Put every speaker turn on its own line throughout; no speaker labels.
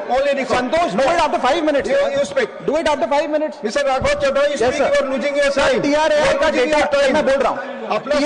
only record.
Santosh, do it after 5 minutes.
You speak.
Do it after 5 minutes.
Mr. Raghov Chadha, you
Yes,
speak.
sir.
You are losing your time.
TRAI का data मैं बोल रहा हूँ.
अपना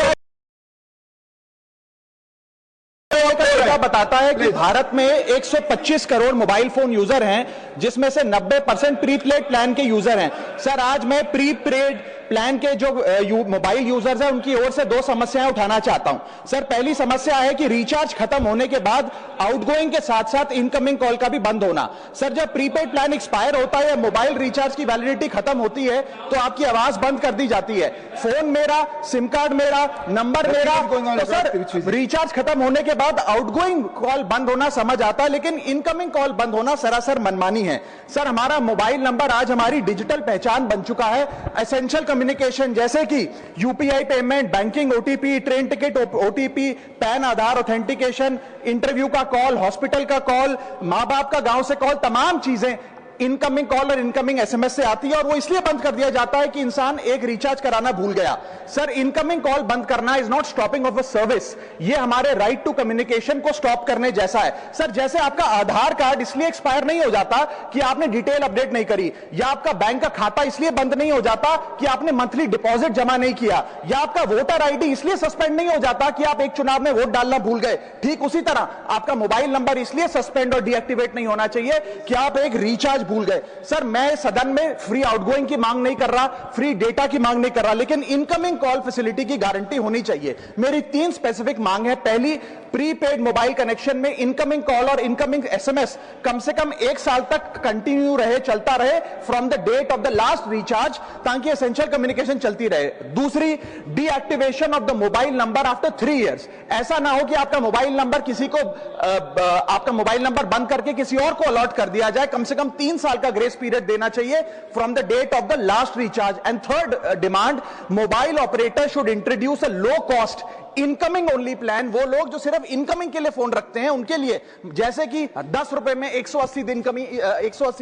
data बताता है कि भारत में 125 करोड़ मोबाइल फोन यूजर हैं, जिसमें से 90% प्रीपेड प्लान के यूजर हैं. सर, आज मैं प्रीपेड प्लान के जो मोबाइल यूजर्स हैं उनकी ओर से दो समस्याएं उठाना चाहता हूं. सर, पहली समस्या है कि रिचार्ज खत्म होने के बाद आउटगोइंग के साथ साथ इनकमिंग कॉल का भी बंद होना. सर, जब प्रीपेड प्लान एक्सपायर होता है या मोबाइल रिचार्ज की वैलिडिटी खत्म होती है तो आपकी आवाज बंद कर दी जाती है. फोन मेरा, सिम कार्ड मेरा, नंबर मेरा. तो सर, रिचार्ज खत्म होने के बाद आउटगोइंग कॉल बंद होना समझ आता है, लेकिन इनकमिंग कॉल बंद होना सरासर मनमानी है. सर, हमारा मोबाइल नंबर आज हमारी डिजिटल पहचान बन चुका है. एसेंशियल कम्युनिकेशन जैसे कि UPI payment, banking OTP, train ticket OTP, PAN Aadhaar authentication, interview का कॉल, हॉस्पिटल का कॉल, मां बाप का गांव से कॉल, तमाम चीजें इनकमिंग कॉल और इनकमिंग एसएमएस से आती है और वो इसलिए बंद कर दिया जाता है कि इंसान एक रिचार्ज कराना भूल गया. सर, इनकमिंग कॉल बंद करना is not stopping of a service. ये हमारे राइट टू कम्युनिकेशन को स्टॉप करने जैसा है. सर, जैसे आपका आधार कार्ड इसलिए एक्सपायर नहीं हो जाता कि आपने डिटेल अपडेट नहीं करी, या आपका बैंक का खाता इसलिए बंद नहीं हो जाता कि आपने मंथली डिपॉजिट जमा नहीं किया, या आपका वोटर आईडी इसलिए सस्पेंड नहीं हो जाता कि आप एक चुनाव में वोट डालना भूल गए. ठीक उसी तरह आपका मोबाइल नंबर इसलिए सस्पेंड और डीएक्टिवेट नहीं होना चाहिए कि आप एक रिचार्ज भूल गए. सर, मैं सदन में फ्री आउटगोइंग की मांग नहीं कर रहा, फ्री डेटा की मांग नहीं कर रहा, लेकिन इनकमिंग कॉल फैसिलिटी की गारंटी होनी चाहिए. मेरी 3 स्पेसिफिक मांग है. पहली, प्रीपेड मोबाइल कनेक्शन में इनकमिंग कॉल और इनकमिंग एसएमएस कम से कम 1 साल तक कंटिन्यू रहे, चलता रहे from the date of the last recharge, ताकि एसेंशियल कम्युनिकेशन चलती रहे. दूसरी, deactivation of the mobile number after 3 years. ऐसा ना हो कि आपका मोबाइल नंबर किसी को आपका मोबाइल नंबर बंद करके किसी और को अलॉट कर दिया जाए. कम से कम 3 साल का ग्रेस पीरियड देना चाहिए from the date of the last recharge. And third demand, mobile operator should introduce a low cost incoming only plan. वो लोग जो सिर्फ इनकमिंग के लिए फोन रखते हैं उनके लिए, जैसे कि 10 रुपए में 180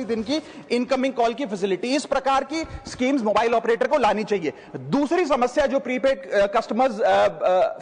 दिन की इनकमिंग कॉल की फैसिलिटी. इस प्रकार की स्कीम्स मोबाइल ऑपरेटर को लानी चाहिए. दूसरी समस्या जो प्रीपेड कस्टमर्स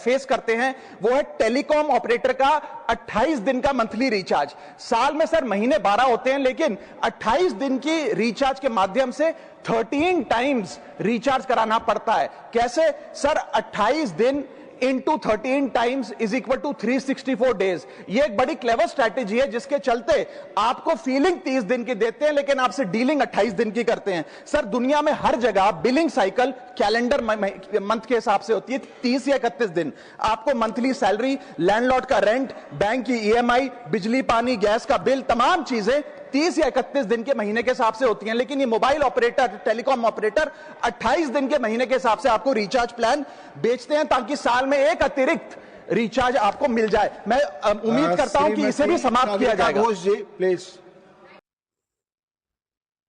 फेस करते हैं वो है टेलीकॉम ऑपरेटर का 28 दिन का मंथली रिचार्ज. साल में सर महीने 12 होते हैं, लेकिन 28 दिन की रिचार्ज के माध्यम से 13 टाइम्स रिचार्ज कराना पड़ता है. कैसे सर? 28 दिन into 13 times is equal to 364 days. ये एक बड़ी क्लेवर स्ट्रैटेजी है जिसके चलते आपको फीलिंग 30 दिन की देते हैं, लेकिन आपसे डीलिंग 28 दिन की करते हैं. सर, दुनिया में हर जगह बिलिंग साइकिल कैलेंडर मंथ के हिसाब से होती है, 30 या 31 दिन. आपको मंथली सैलरी, लैंडलॉर्ड का रेंट, बैंक की ईएमआई, बिजली पानी गैस का बिल, तमाम चीजें 30 या 31 दिन के महीने के हिसाब से होती हैं. लेकिन ये मोबाइल ऑपरेटर, टेलीकॉम ऑपरेटर 28 दिन के महीने के हिसाब से आपको रिचार्ज प्लान बेचते हैं, ताकि साल में एक अतिरिक्त रिचार्ज आपको मिल जाए. मैं उम्मीद करता हूं कि इसे भी समाप्त किया जाएगा.
घोष जी, प्लीज.